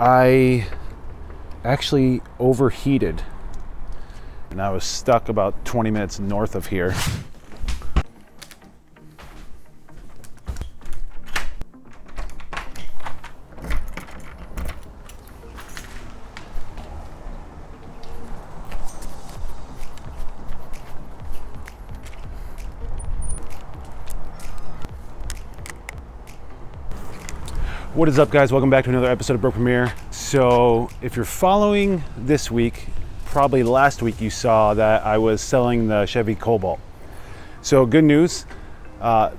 I actually overheated and I was stuck about 20 minutes north of here. What is up, guys? Welcome back to another episode of Broke Premiere. So if you're following this week, probably last week you saw that I was selling the Chevy Cobalt. So good news,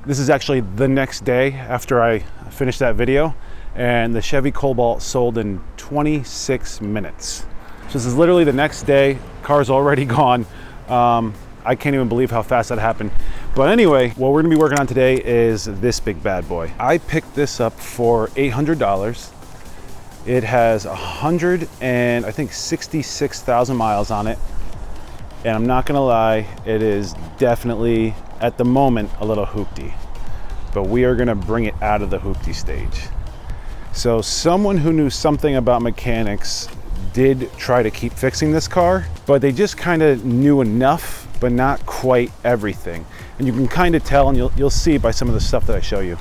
this is actually the next day after I finished that video, and the Chevy Cobalt sold in 26 minutes. So this is literally the next day, car's already gone. I can't even believe how fast that happened. But anyway, what we're gonna be working on today is this big bad boy. I picked this up for $800. It has 66,000 miles on it. And I'm not gonna lie, it is definitely, at the moment, a little hoopty. But we are gonna bring it out of the hoopty stage. So someone who knew something about mechanics did try to keep fixing this car, but they just kind of knew enough, but not quite everything. And you can kind of tell, and you'll see by some of the stuff that I show you.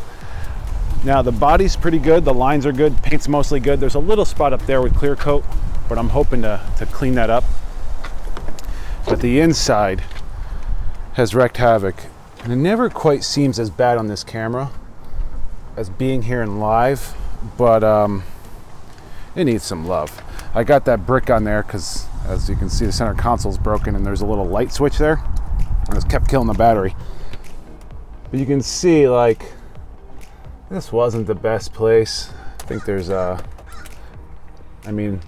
Now the body's pretty good, the lines are good, paint's mostly good. There's a little spot up there with clear coat, but I'm hoping to clean that up. But the inside has wreaked havoc. And it never quite seems as bad on this camera as being here in live, but it needs some love. I got that brick on there because, as you can see, the center console's broken and there's a little light switch there. I just kept killing the battery. But you can see, like, this wasn't the best place. I think there's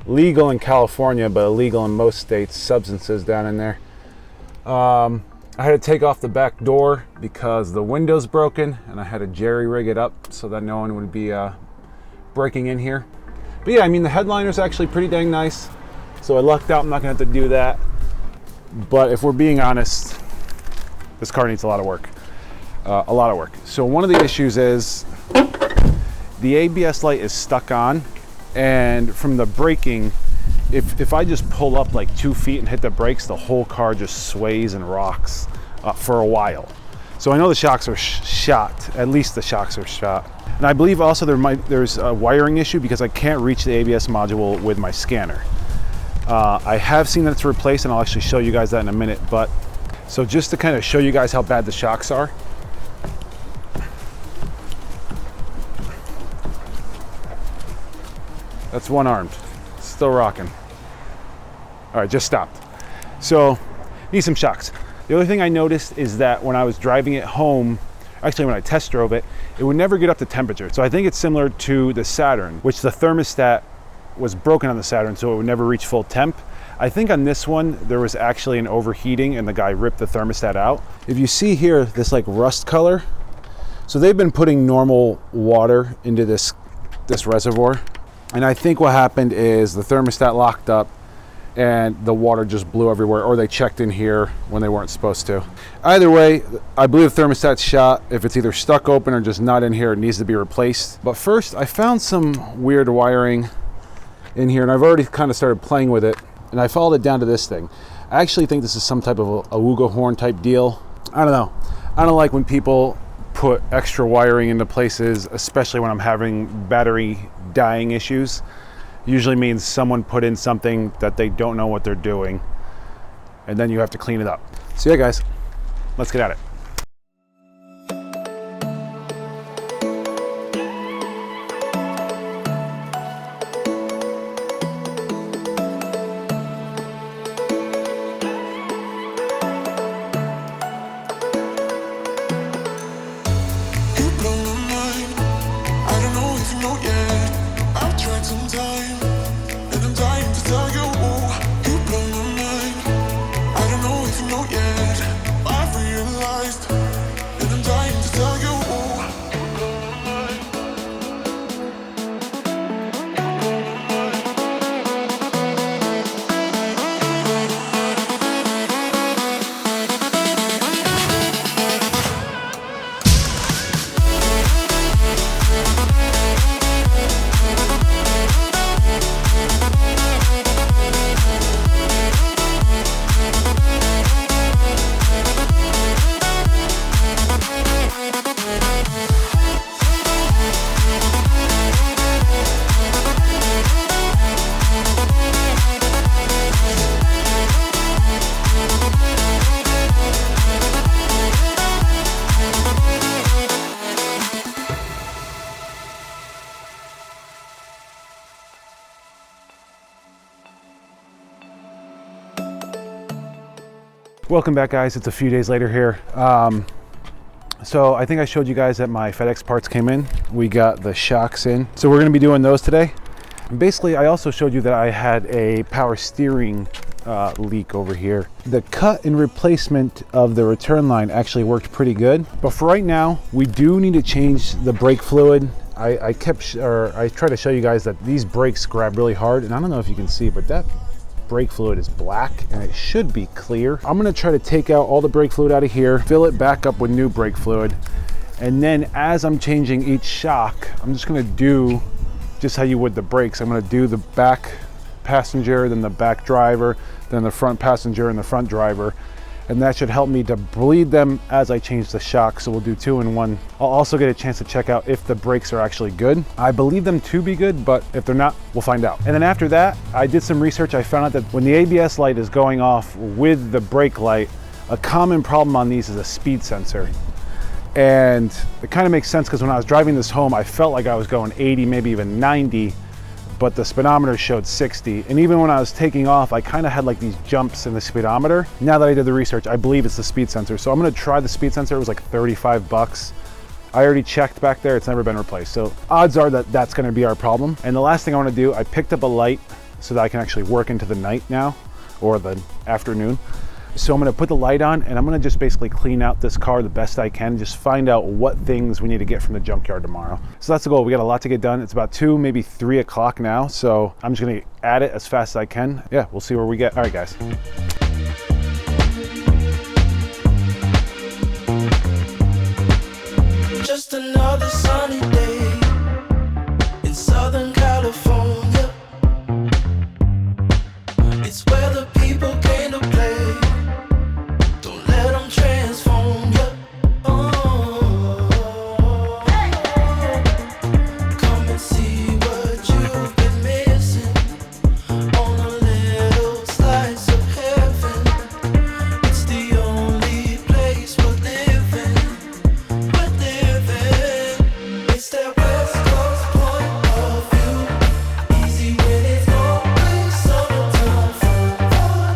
legal in California, but illegal in most states, substances down in there. I had to take off the back door because the window's broken, and I had to jerry rig it up so that no one would be breaking in here. But yeah, I mean, the headliner's actually pretty dang nice. So I lucked out, I'm not gonna have to do that. But if we're being honest, this car needs a lot of work. So one of the issues is the ABS light is stuck on, and from the braking, if I just pull up like 2 feet and hit the brakes, the whole car just sways and rocks for a while. So I know the shocks are shot, at least the shocks are shot. And I believe also there's a wiring issue because I can't reach the ABS module with my scanner. I have seen that it's replaced, and I'll actually show you guys that in a minute. But so just to kind of show you guys how bad the shocks are. That's one armed, still rocking. All right, just stopped. So need some shocks. The other thing I noticed is that when I was driving it home, actually when I test drove it, it would never get up to temperature. So I think it's similar to the Saturn, which the thermostat was broken on the Saturn, so it would never reach full temp. I think on this one, there was actually an overheating and the guy ripped the thermostat out. If you see here, this like rust color, so they've been putting normal water into this reservoir. And I think what happened is the thermostat locked up and the water just blew everywhere, or they checked in here when they weren't supposed to. Either way, I believe the thermostat's shot. If it's either stuck open or just not in here, it needs to be replaced. But first, I found some weird wiring in here, and I've already kind of started playing with it, and I followed it down to this thing. I actually think this is some type of a Awuga horn type deal. I don't know. I don't like when people put extra wiring into places, especially when I'm having battery dying issues. Usually means someone put in something that they don't know what they're doing, and then you have to clean it up. So yeah, guys, let's get at it. Know yet, I've realized Welcome back, guys. It's a few days later here. So I think I showed you guys that my FedEx parts came in. We got the shocks in. So we're gonna be doing those today. And basically, I also showed you that I had a power steering leak over here. The cut and replacement of the return line actually worked pretty good. But for right now, we do need to change the brake fluid. I tried to show you guys that these brakes grab really hard, and I don't know if you can see, but that brake fluid is black and it should be clear. I'm gonna try to take out all the brake fluid out of here, fill it back up with new brake fluid, and then as I'm changing each shock, I'm just gonna do just how you would the brakes. I'm gonna do the back passenger, then the back driver, then the front passenger and the front driver, and that should help me to bleed them as I change the shock. So we'll do 2 in 1. I'll also get a chance to check out if the brakes are actually good. I believe them to be good, but if they're not, we'll find out. And then after that, I did some research. I found out that when the ABS light is going off with the brake light, a common problem on these is a speed sensor. And it kind of makes sense because when I was driving this home, I felt like I was going 80, maybe even 90, but the speedometer showed 60. And even when I was taking off, I kind of had like these jumps in the speedometer. Now that I did the research, I believe it's the speed sensor. So I'm gonna try the speed sensor. It was like 35 bucks. I already checked back there, it's never been replaced. So odds are that that's gonna be our problem. And the last thing I wanna do, I picked up a light so that I can actually work into the night now, or the afternoon. So I'm gonna put the light on and I'm gonna just basically clean out this car the best I can, just find out what things we need to get from the junkyard tomorrow. So that's the goal. We got a lot to get done. It's about 2, maybe 3 o'clock now. So I'm just gonna add it as fast as I can. Yeah, we'll see where we get. All right, guys. Just another sunny day in Southern California. It's where the people came to play. Don't let them transform you. Come and see what you've been missing on a little slice of heaven. It's the only place we're living. It's that West Coast point of view. Easy when it's always summertime fun.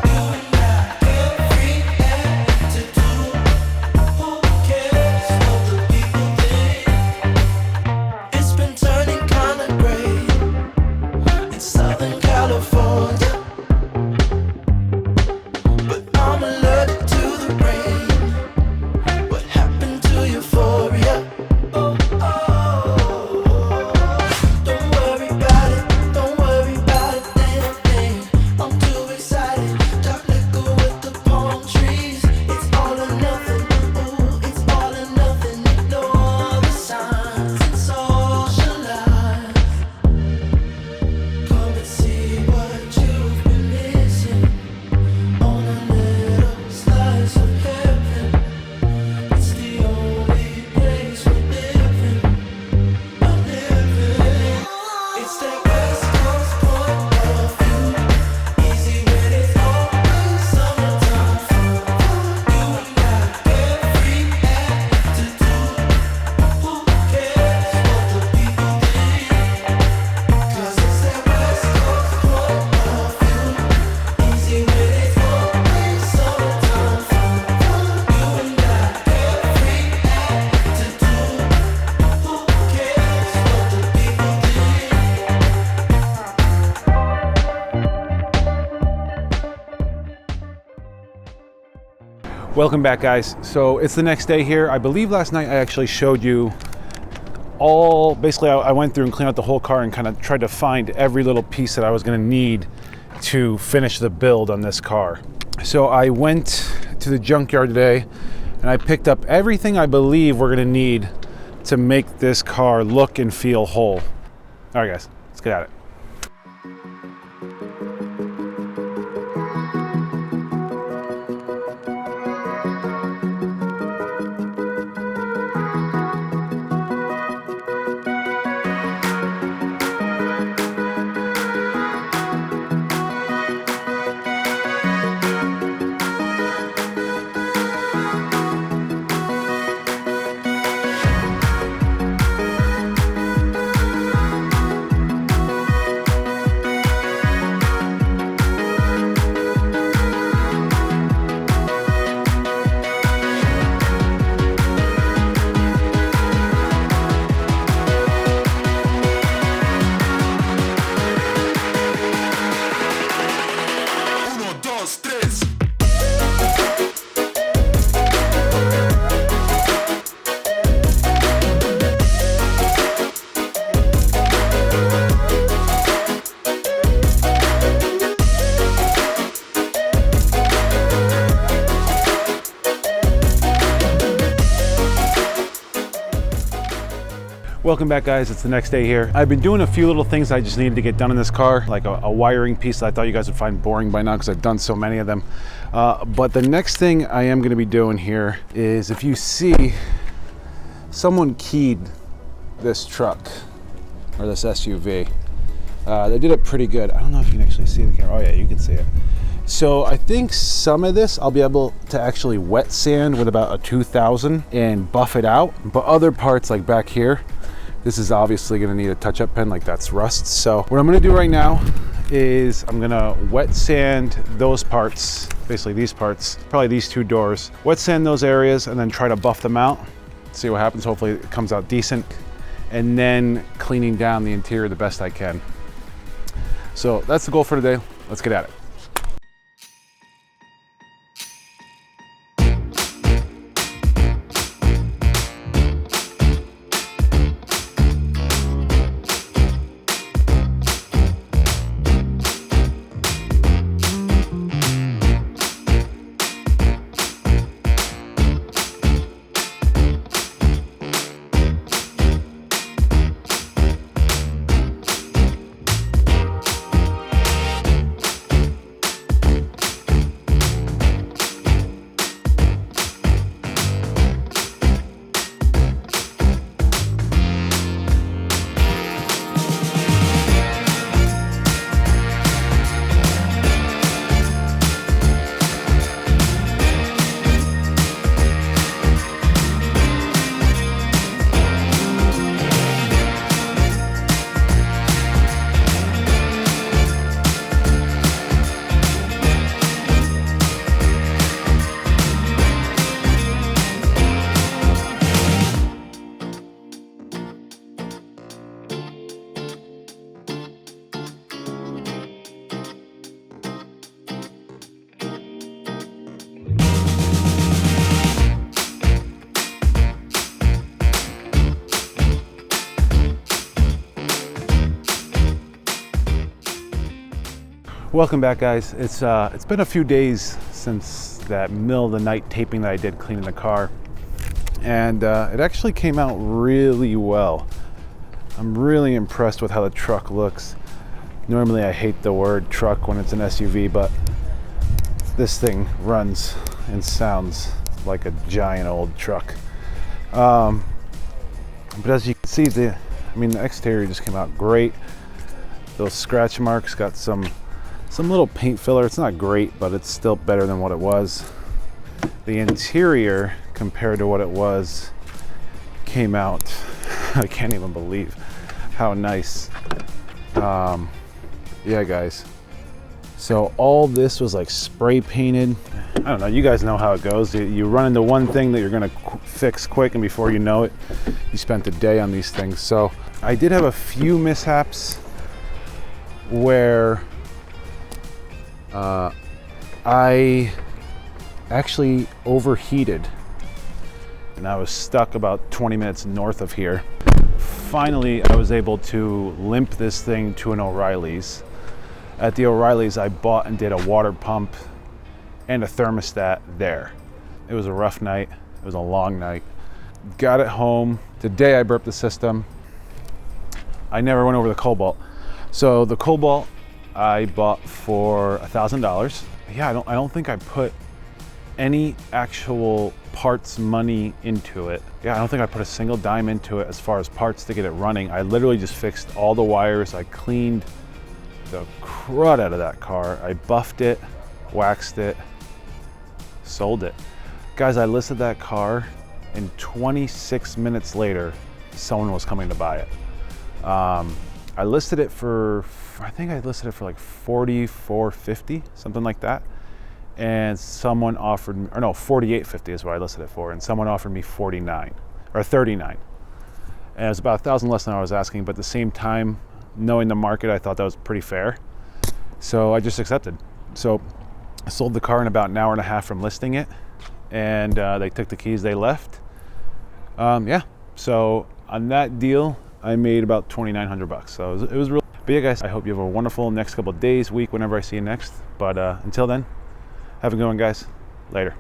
You and I get free attitude. Who cares what the people think? It's been turning kinda gray in Southern California, but I'm allergic to the rain. What happened to euphoria? Don't worry about it, don't worry about a damn thing. I'm too excited, dark liquor with the palm trees. It's all or nothing, ooh, it's all or nothing. Ignore the signs and socialize. Come and see what you've been missing on a little slice of heaven. It's the only place we're living. It's that West Coast point of view. Easy when it's always summertime fun. You and I get free attitude. Who cares what the people think? 'Cause it's that West Coast point of view. Easy when it's always summertime fun. You and I get free attitude. Who cares what the people think? Welcome back, guys. So it's the next day here. I believe last night I actually showed you basically I went through and cleaned out the whole car and kind of tried to find every little piece that I was gonna need to finish the build on this car. So I went to the junkyard today and I picked up everything I believe we're gonna need to make this car look and feel whole. All right, guys, let's get at it. Welcome back, guys. It's the next day here. I've been doing a few little things I just needed to get done in this car, like a wiring piece that I thought you guys would find boring by now because I've done so many of them. But the next thing I am going to be doing here is, if you see, someone keyed this truck or this SUV. They did it pretty good. I don't know if you can actually see the camera. Oh yeah, you can see it. So I think some of this I'll be able to actually wet sand with about a 2000 and buff it out. But other parts, like back here, this is obviously gonna need a touch-up pen, like that's rust. So what I'm gonna do right now is I'm gonna wet sand those parts, basically these parts, probably these two doors, wet sand those areas and then try to buff them out. See what happens. Hopefully it comes out decent. And then cleaning down the interior the best I can. So that's the goal for today. Let's get at it. Welcome back, guys. It's been a few days since that middle of the night taping that I did cleaning the car, and it actually came out really well. I'm really impressed with how the truck looks. Normally I hate the word truck when it's an SUV, but this thing runs and sounds like a giant old truck. But as you can see, the exterior just came out great. Those scratch marks got some little paint filler. It's not great, but it's still better than what it was. The interior, compared to what it was, came out, I can't even believe how nice. Yeah, guys. So all this was like spray painted. I don't know, you guys know how it goes. You run into one thing that you're gonna fix quick, and before you know it, you spent a day on these things. So I did have a few mishaps where I actually overheated and I was stuck about 20 minutes north of here. Finally, I was able to limp this thing to an O'Reilly's. At the O'Reilly's, I bought and did a water pump and a thermostat there. It was a rough night. It was a long night. Got it home. Today I burped the system. I never went over the Cobalt. So the Cobalt I bought for $1,000. Yeah, I don't think I put any actual parts money into it. Yeah, I don't think I put a single dime into it as far as parts to get it running. I literally just fixed all the wires. I cleaned the crud out of that car. I buffed it, waxed it, sold it. Guys, I listed that car, and 26 minutes later, someone was coming to buy it. I listed it for, I think I listed it for like $44.50, something like that. And someone offered me, or no, $48.50 is what I listed it for. And someone offered me $49 or $39. And it was about $1,000 less than I was asking, but at the same time, knowing the market, I thought that was pretty fair. So I just accepted. So I sold the car in about an hour and a half from listing it. And they took the keys, they left. Yeah, so on that deal, I made about $2,900. So it was real. But yeah, guys, I hope you have a wonderful next couple of days, week, whenever I see you next. But until then, have a good one, guys. Later.